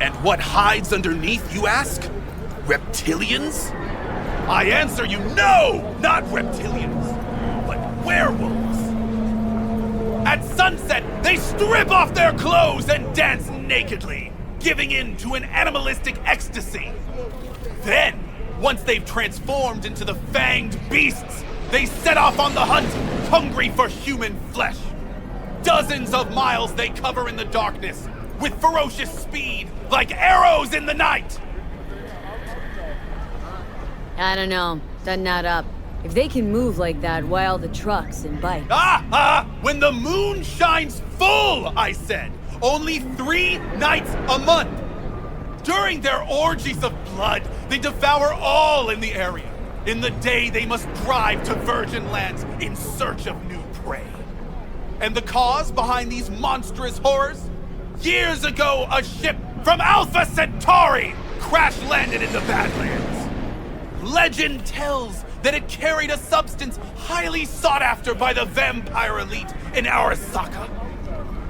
And what hides underneath, you ask? Reptilians? I answer you, no! Not reptilians, but werewolves. At sunset, they strip off their clothes and dance nakedly, giving in to an animalistic ecstasy. Then, once they've transformed into the fanged beasts, they set off on the hunt, hungry for human flesh. Dozens of miles they cover in the darkness, with ferocious speed, like arrows in the night. I don't know. Doesn't add up. If they can move like that, why all the trucks and bikes? When the moon shines full, I said. Only 3 nights a month. During their orgies of blood, they devour all in the area. In the day, they must drive to virgin lands in search of new prey. And the cause behind these monstrous horrors? Years ago, a ship from Alpha Centauri crash-landed in the Badlands. Legend tells that it carried a substance highly sought after by the vampire elite in Arasaka.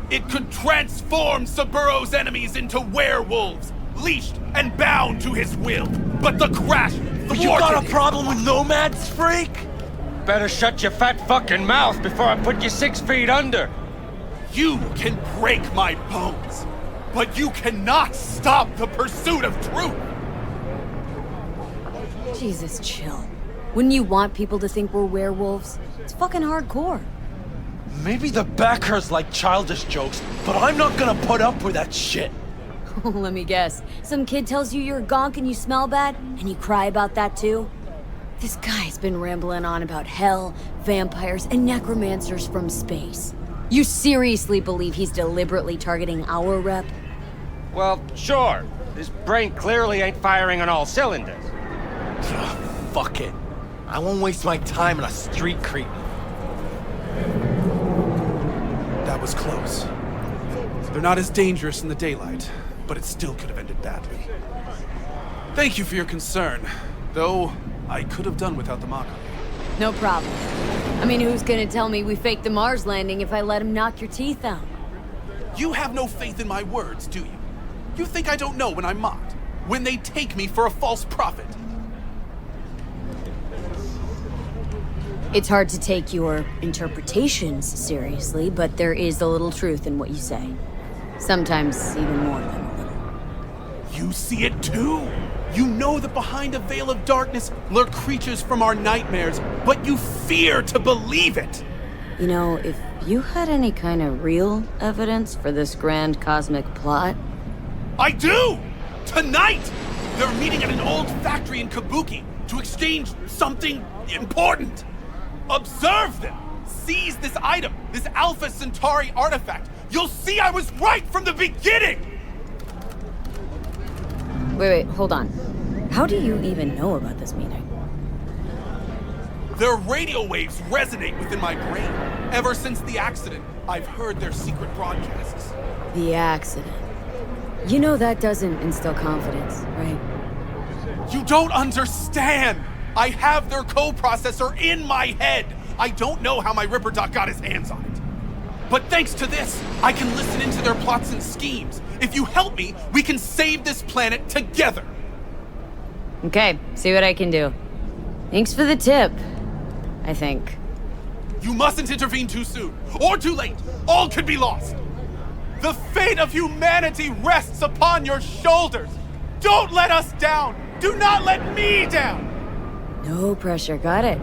It could transform Saburo's enemies into werewolves, leashed and bound to his will. But the crash thwarted You got a problem with nomads, freak? Better shut your fat fucking mouth before I put you 6 feet under. You can break my bones, but you cannot stop the pursuit of truth. Jesus, chill. Wouldn't you want people to think we're werewolves? It's fucking hardcore. Maybe the backers like childish jokes, but I'm not gonna put up with that shit. Let me guess. Some kid tells you you're a gonk and you smell bad, and you cry about that too? This guy's been rambling on about hell, vampires, and necromancers from space. You seriously believe he's deliberately targeting our rep? Well, sure. His brain clearly ain't firing on all cylinders. Fuck it. I won't waste my time on a street creep. That was close. They're not as dangerous in the daylight, but it still could have ended badly. Thank you for your concern, though I could have done without the mockery. No problem. I mean, who's gonna tell me we faked the Mars landing if I let him knock your teeth out? You have no faith in my words, do you? You think I don't know when I'm mocked? When they take me for a false prophet? It's hard to take your interpretations seriously, but there is a little truth in what you say. Sometimes even more than a little. You see it too? You know that behind a veil of darkness lurk creatures from our nightmares, but you fear to believe it! You know, if you had any kind of real evidence for this grand cosmic plot... I do! Tonight! They're meeting at an old factory in Kabuki to exchange something important! Observe them! Seize this item, this Alpha Centauri artifact! You'll see I was right from the beginning! Wait, hold on. How do you even know about this meeting? Their radio waves resonate within my brain. Ever since the accident, I've heard their secret broadcasts. The accident. You know that doesn't instill confidence, right? You don't understand! I have their co-processor in my head! I don't know how my Ripper Doc got his hands on it. But thanks to this, I can listen into their plots and schemes. If you help me, we can save this planet together! Okay, see what I can do. Thanks for the tip, I think. You mustn't intervene too soon, or too late. All could be lost. The fate of humanity rests upon your shoulders. Don't let us down. Do not let me down. No pressure, got it.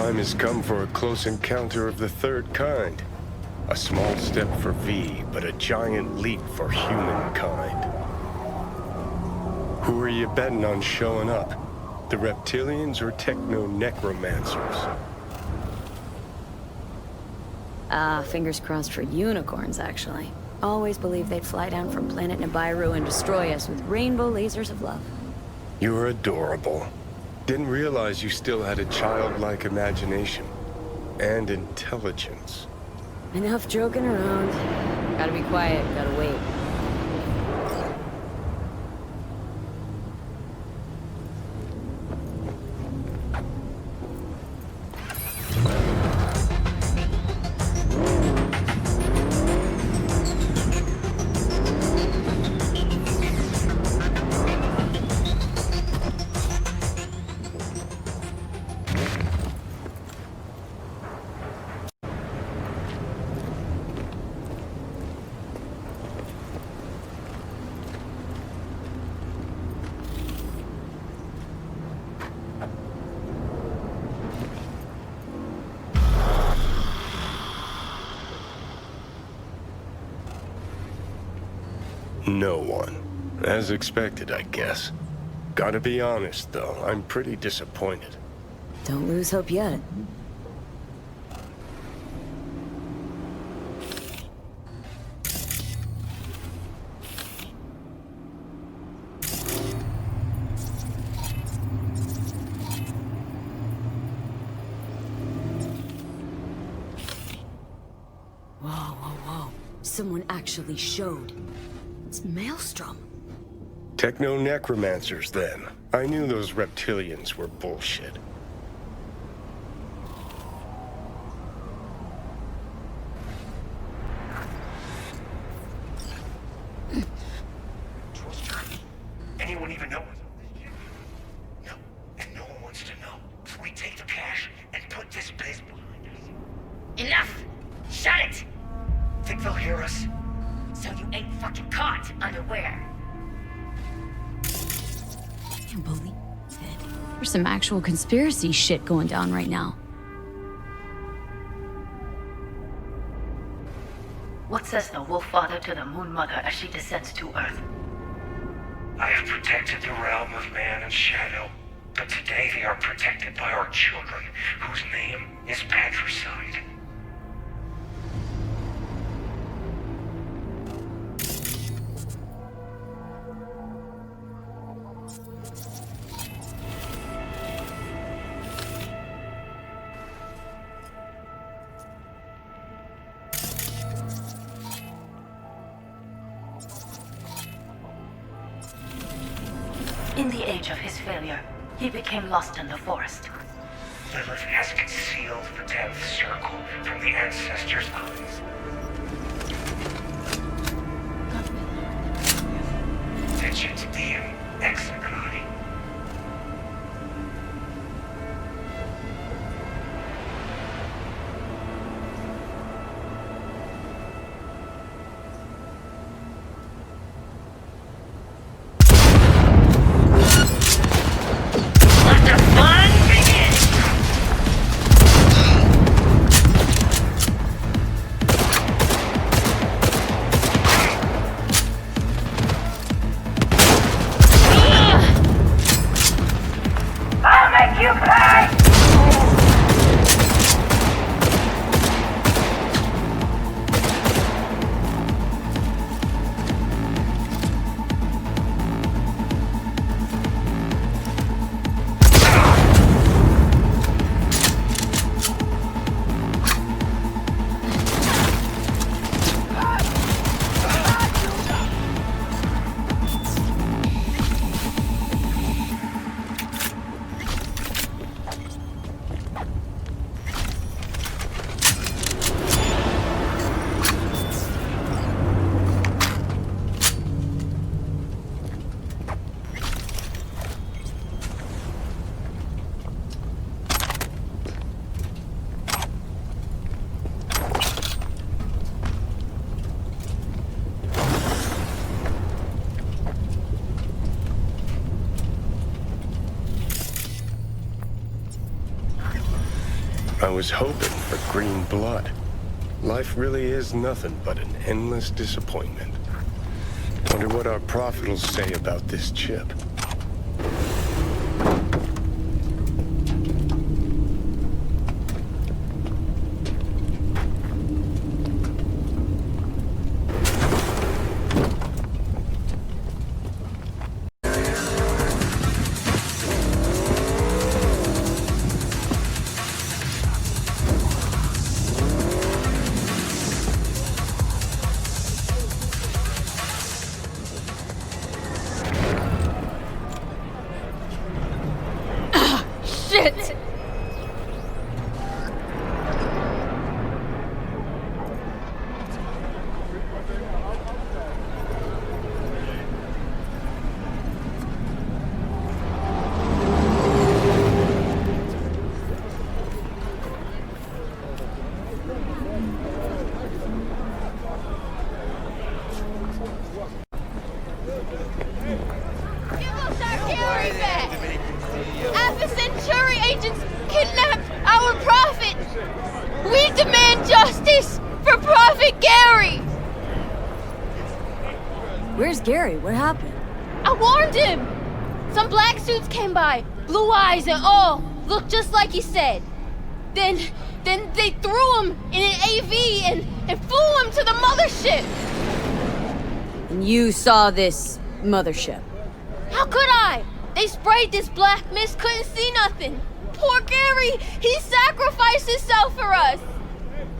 time has come for a close encounter of the third kind. A small step for V, but a giant leap for humankind. Who are you betting on showing up? The reptilians or techno-necromancers? Fingers crossed for unicorns, actually. Always believed they'd fly down from planet Nibiru and destroy us with rainbow lasers of love. You're adorable. Didn't realize you still had a childlike imagination. And intelligence. Enough joking around. Gotta be quiet, gotta wait. No one. As expected, I guess. Gotta be honest, though, I'm pretty disappointed. Don't lose hope yet. Whoa, whoa, whoa. Someone actually showed. It's Maelstrom. Techno-necromancers, then. I knew those reptilians were bullshit. Anyone even know? No, and no one wants to know. We take the cash and put this place behind us. Enough! Shut it! Think they'll hear us? So you ain't fucking caught unaware. Can't believe it. There's some actual conspiracy shit going down right now. What says the Wolf Father to the Moon Mother as she descends to Earth? I have protected the realm of man and shadow, but today they are protected by our children, whose name is patricide. In the age of his failure, he became lost in the forest. Lilith has concealed the 10th circle from the ancestors' eyes. Digit diem executi. Let the fun begin! was hoping for green blood. Life really is nothing but an endless disappointment. Wonder what our prophet will say about this chip. Shit! Agents kidnapped our prophet! We demand justice for Prophet Gary! Where's Gary? What happened? I warned him! Some black suits came by, blue eyes and all, looked just like he said. Then they threw him in an AV and flew him to the mothership! And you saw this mothership? How could I? They sprayed this black mist, couldn't see nothing. Poor Gary, he sacrificed himself for us.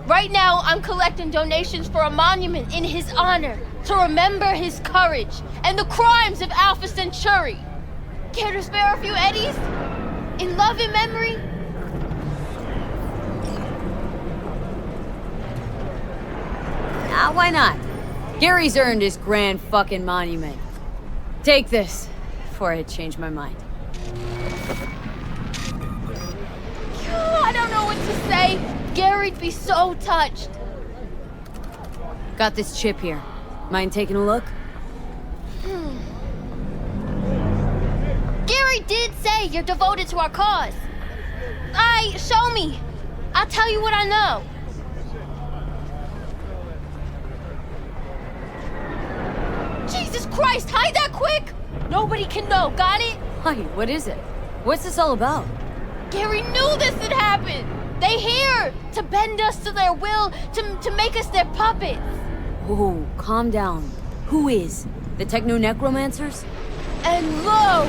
Right now, I'm collecting donations for a monument in his honor to remember his courage and the crimes of Alpha Centauri. Care to spare a few eddies? In love and memory? Why not? Gary's earned his grand fucking monument. Take this, before I change my mind. I don't know what to say. Gary'd be so touched. Got this chip here. Mind taking a look? Gary did say you're devoted to our cause. Show me. I'll tell you what I know. Jesus Christ, hide that quick! Nobody can know, got it? Hi, what is it? What's this all about? Gary knew this had happened! They here to bend us to their will, to make us their puppets! Oh, calm down. Who is? The Techno-Necromancers? And lo!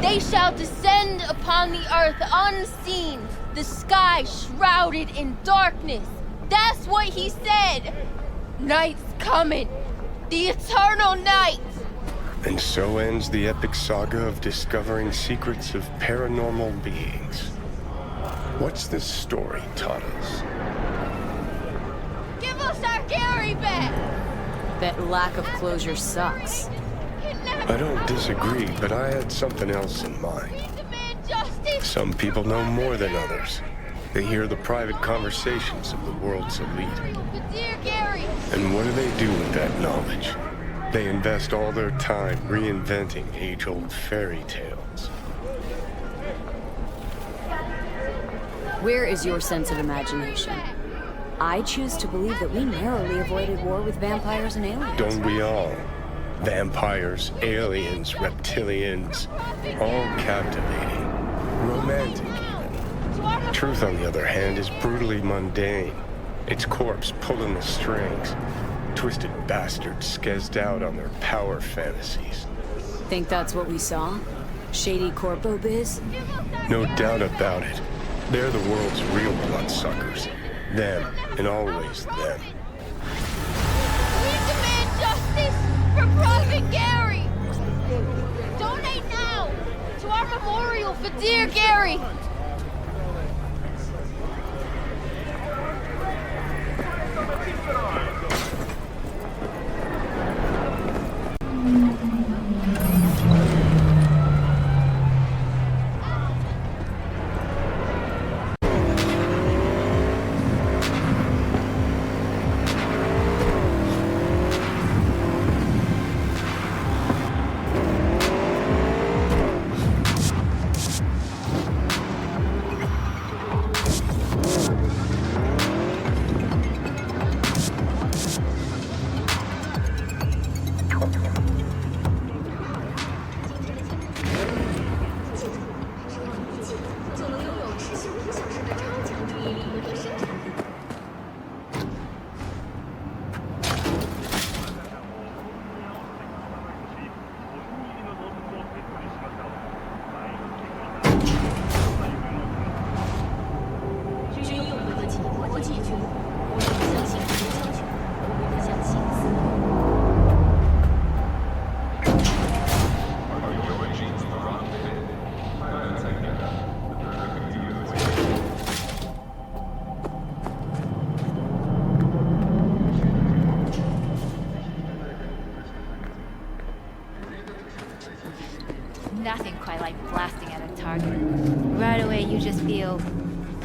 They shall descend upon the earth unseen, the sky shrouded in darkness. That's what he said! Night's coming! The eternal night! And so ends the epic saga of discovering secrets of paranormal beings. What's this story taught us? Give us our Gary back! That lack of closure sucks. I don't disagree, but I had something else in mind. We demand justice! Some people know more than others. They hear the private conversations of the world's elite. But dear Gary! And what do they do with that knowledge? They invest all their time reinventing age-old fairy tales. Where is your sense of imagination? I choose to believe that we narrowly avoided war with vampires and aliens. Don't we all? Vampires, aliens, reptilians, all captivating. Romantic, even. Truth, on the other hand, is brutally mundane. Its corpse pulling the strings. Twisted bastards skezzed out on their power fantasies. Think that's what we saw? Shady corpo biz? No doubt about it. They're the world's real bloodsuckers. Them, and always them. We demand justice for Prophet Gary! Donate now to our memorial for dear Gary!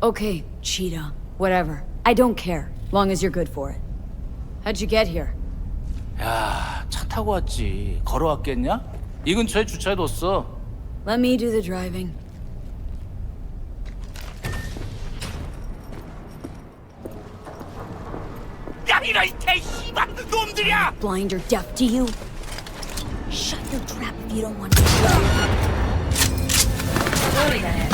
Okay, Cheetah. Whatever. I don't care. Long as you're good for it. How'd you get here? 야, 차 타고 왔지. 걸어왔겠냐? 이 근처에 주차해뒀어. Let me do the driving. 야, 이런 개씨발 놈들이야! Blind or deaf to you? Shut your trap if you don't want to. Wait a minute.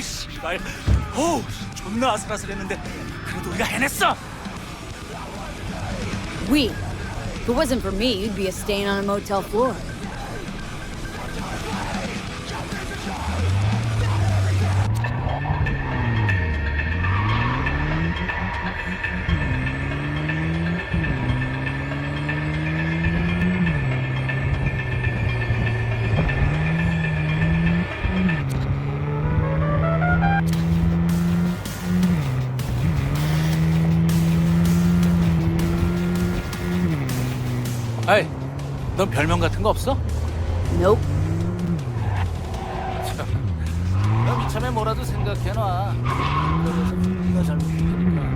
씨발. 어우, 존나 아슬아슬했는데 그래도 우리가 해냈어. We. If it wasn't for me, you'd be a stain on a motel floor. 아이, 넌 별명 같은 거 없어? Nope. 넌 이참에 뭐라도 생각해놔. 그래서 네가 잘못된 테니까.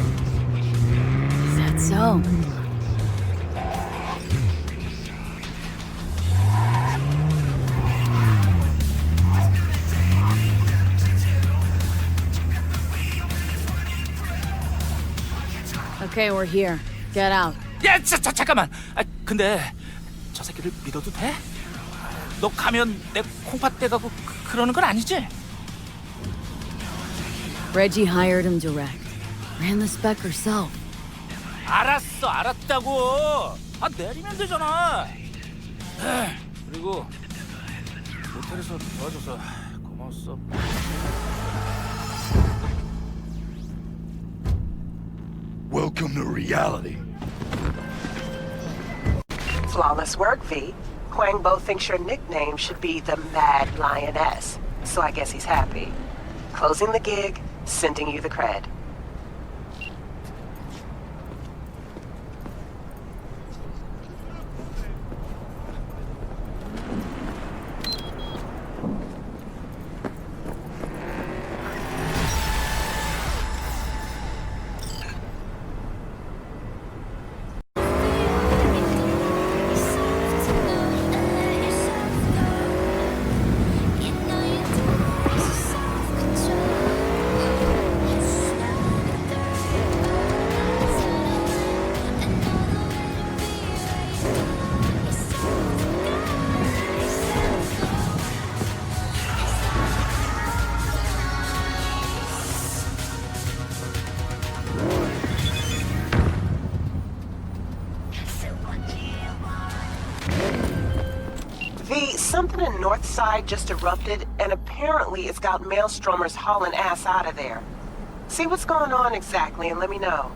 Is that so? Okay, we're here. Get out. 야, 잠깐만. 아, 근데 저 새끼를 믿어도 돼? 너 가면 내 콩팥 떼가고 그러는 건 아니지? Reggie hired him direct. Ran the spec herself. 알았어, 알았다고. 아, 내리면 되잖아. 그리고 모텔에서 도와줘서 고마웠어. Welcome to reality. Flawless work, V. Huang Bo thinks your nickname should be the Mad Lioness, so I guess he's happy. Closing the gig, sending you the cred. Something in Northside just erupted, and apparently it's got maelstromers hauling ass out of there. See what's going on exactly and let me know.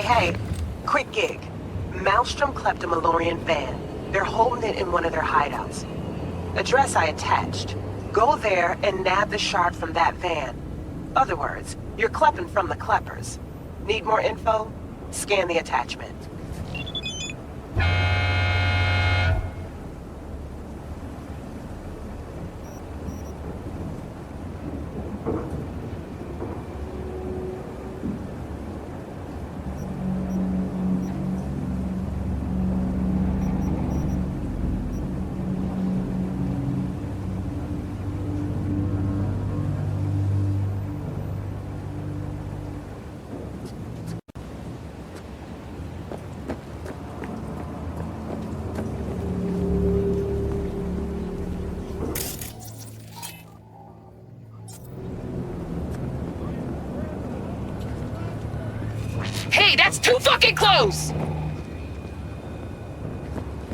Hey, quick gig. Maelstrom kleptomalorian van. They're holding it in one of their hideouts. Address I attached. Go there and nab the shard from that van. Other words, you're klepping from the kleppers. Need more info? Scan the attachment. Hey, that's too fucking close!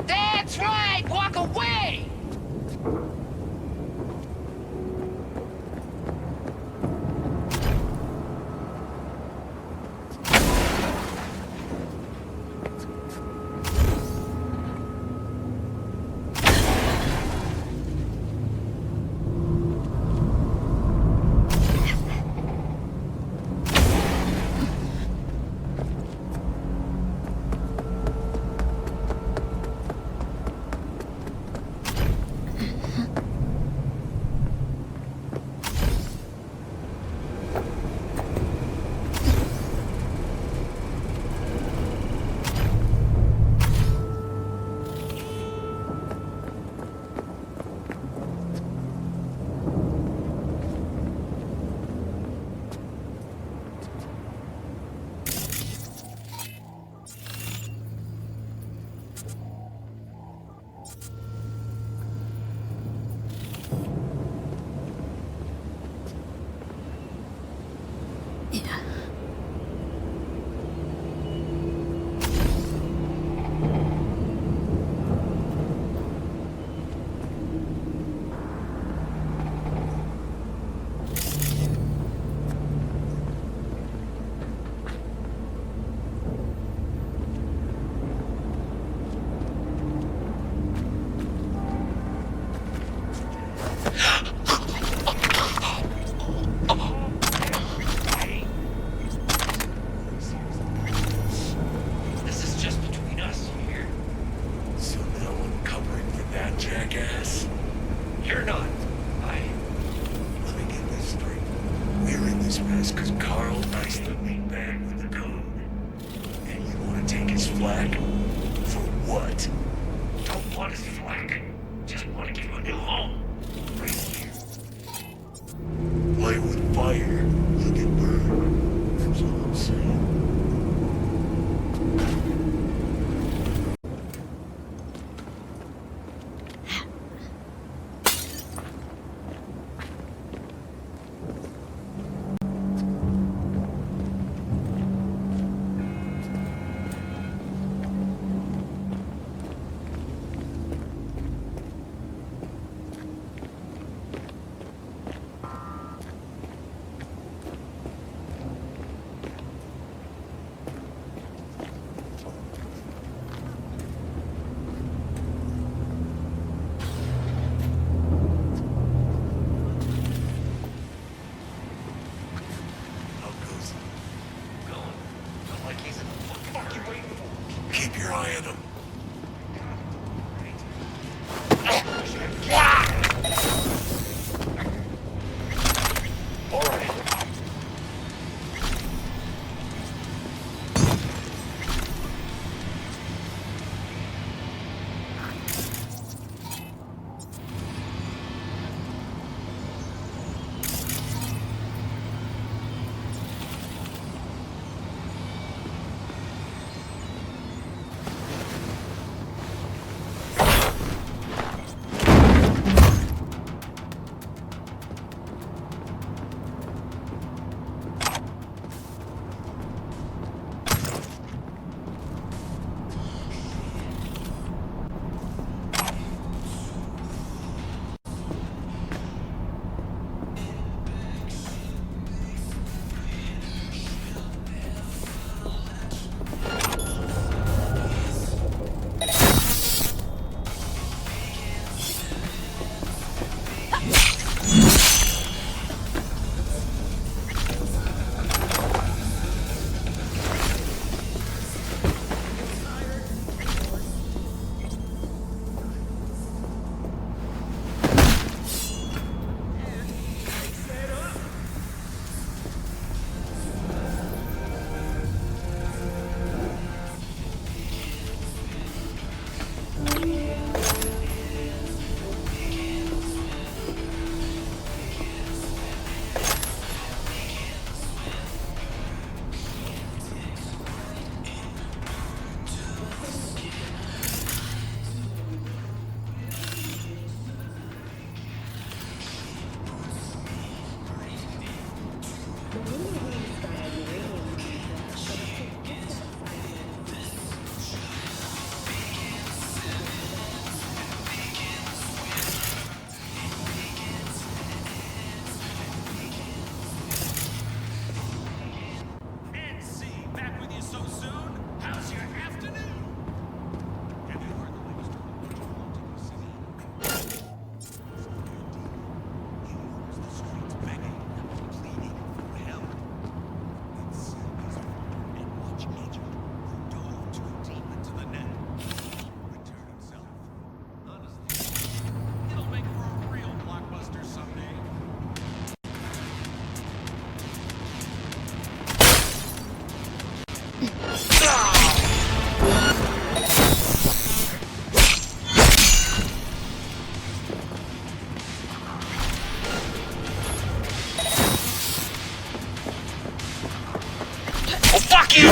That's right! Walk away! Oh, fuck you!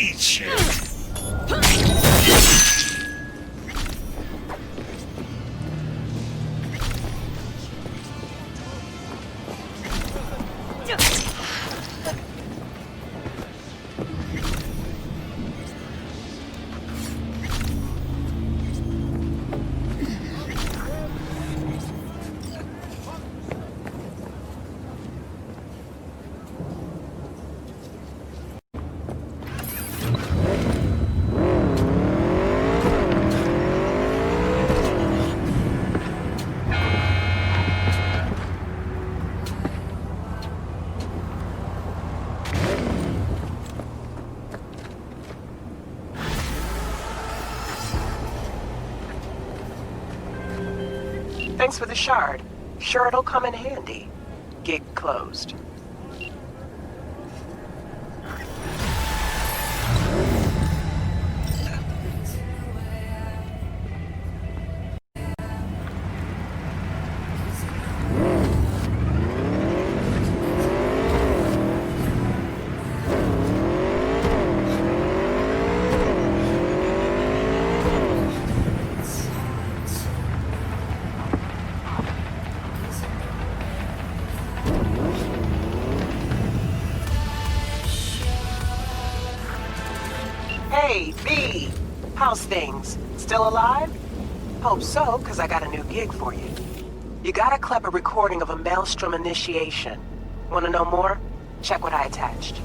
Eat shit. Thanks for the shard. Sure it'll come in handy. Gig closed. Hey, V! How's things? Still alive? Hope so, because I got a new gig for you. You got a clever recording of a Maelstrom initiation. Want to know more? Check what I attached.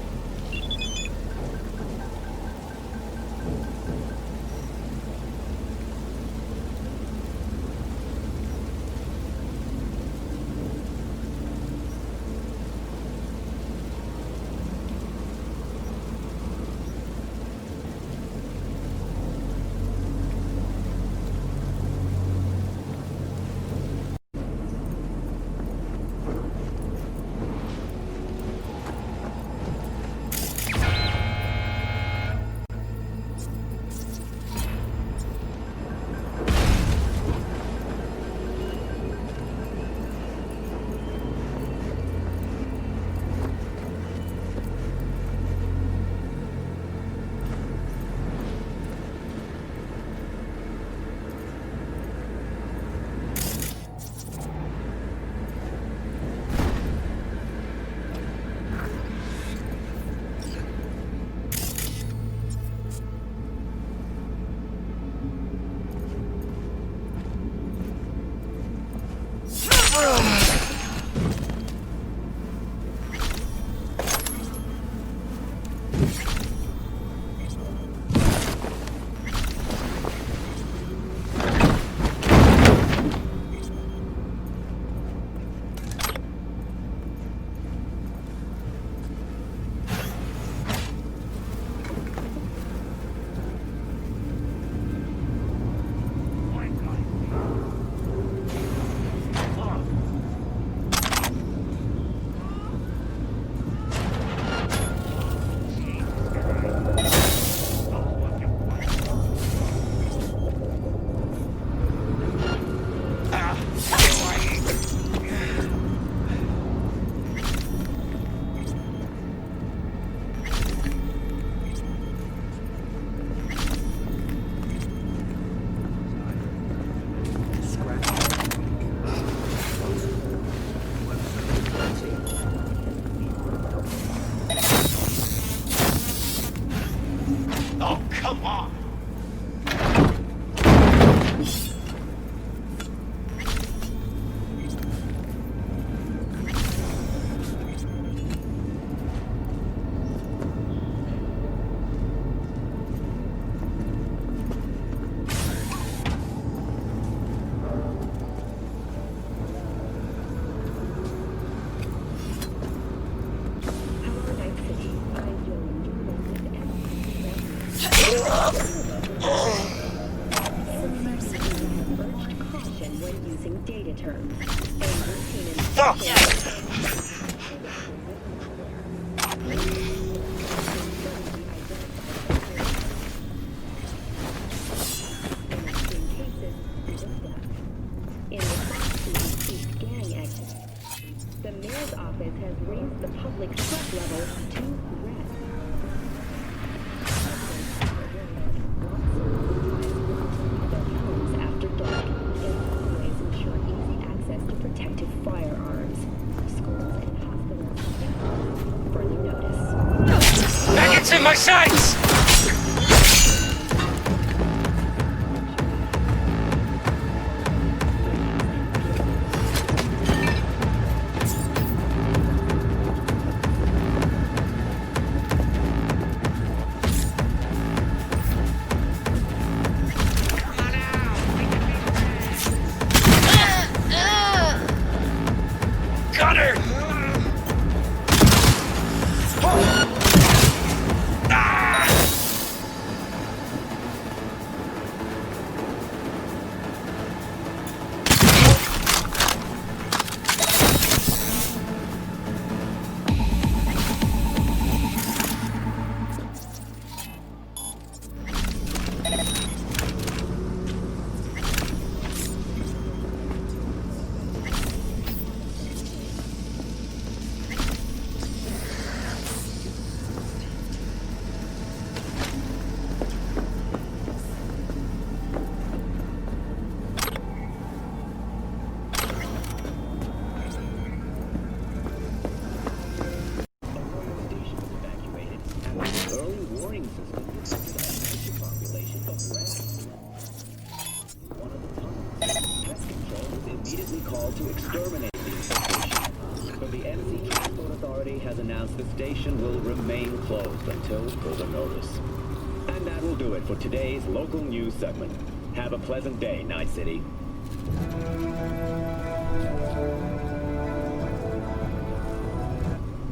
Caution when using data terms. In response to increased gang activity, the mayor's office has raised the public threat level to red. Their homes after dark and always ensure easy access to protective firearms. Schools and hospitals have further notice. Maggots in my sights! To exterminate the installation. So the MC Transport Authority has announced the station will remain closed until further notice. And that will do it for today's local news segment. Have a pleasant day, Night City.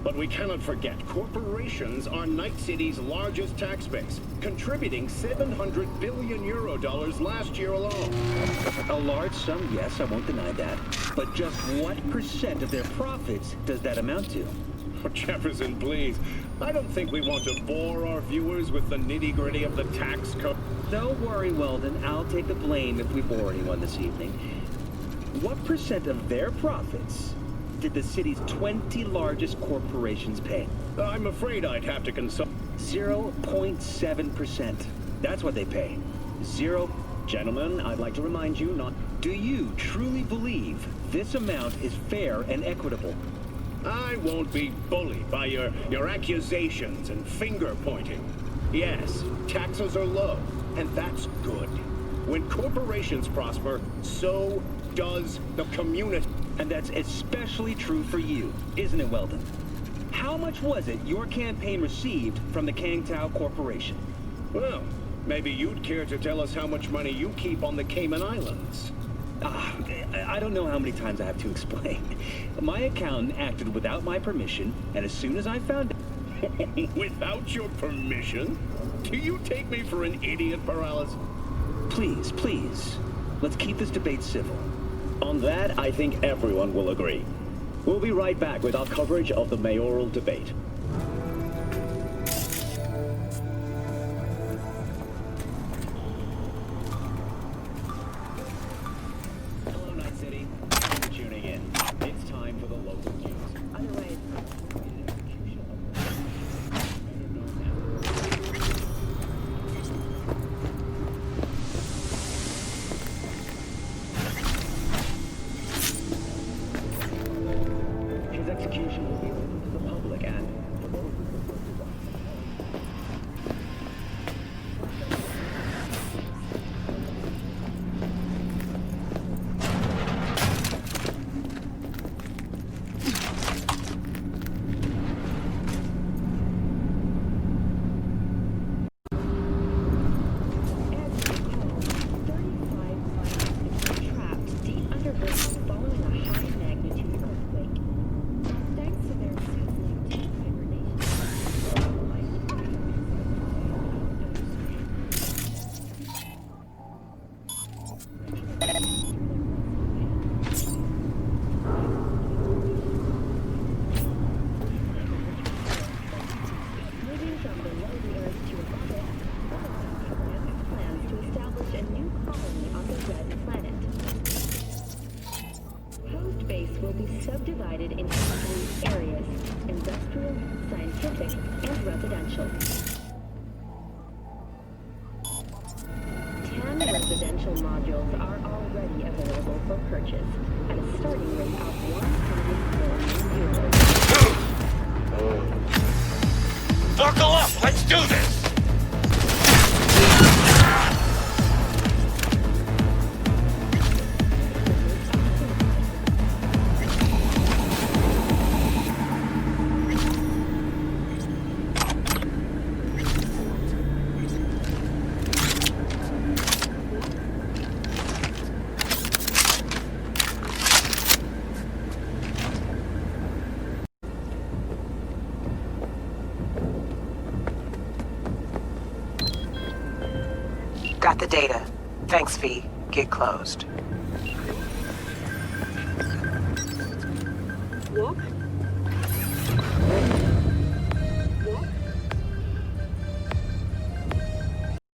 But we cannot forget, corporations are Night City's largest tax base, contributing 700 billion euro dollars last year alone. A large sum, yes, I won't deny that. But just what percent of their profits does that amount to? Jefferson, please. I don't think we want to bore our viewers with the nitty-gritty of the tax code. Don't worry, Weldon. I'll take the blame if we bore anyone this evening. What percent of their profits did the city's 20 largest corporations pay? I'm afraid I'd have to consult. 0.7%. That's what they pay. Zero. Gentlemen, I'd like to remind you not... Do you truly believe this amount is fair and equitable? I won't be bullied by your accusations and finger-pointing. Yes, taxes are low, and that's good. When corporations prosper, so does the community. And that's especially true for you, isn't it, Weldon? How much was it your campaign received from the Kangtao Corporation? Well, maybe you'd care to tell us how much money you keep on the Cayman Islands. I don't know how many times I have to explain. My accountant acted without my permission, and as soon as I found out... Without your permission? Do you take me for an idiot, Paralysis? Please, please. Let's keep this debate civil. On that, I think everyone will agree. We'll be right back with our coverage of the mayoral debate. Hello, Night City. Thanks for tuning in. It's time for the local news. Otherwise, his execution will be open to the public and, for traffic, and residential. 10 residential modules are already available for purchase at a starting rate of 140 euros. Buckle up! Let's do this! Got the data. Thanks, V. Get closed.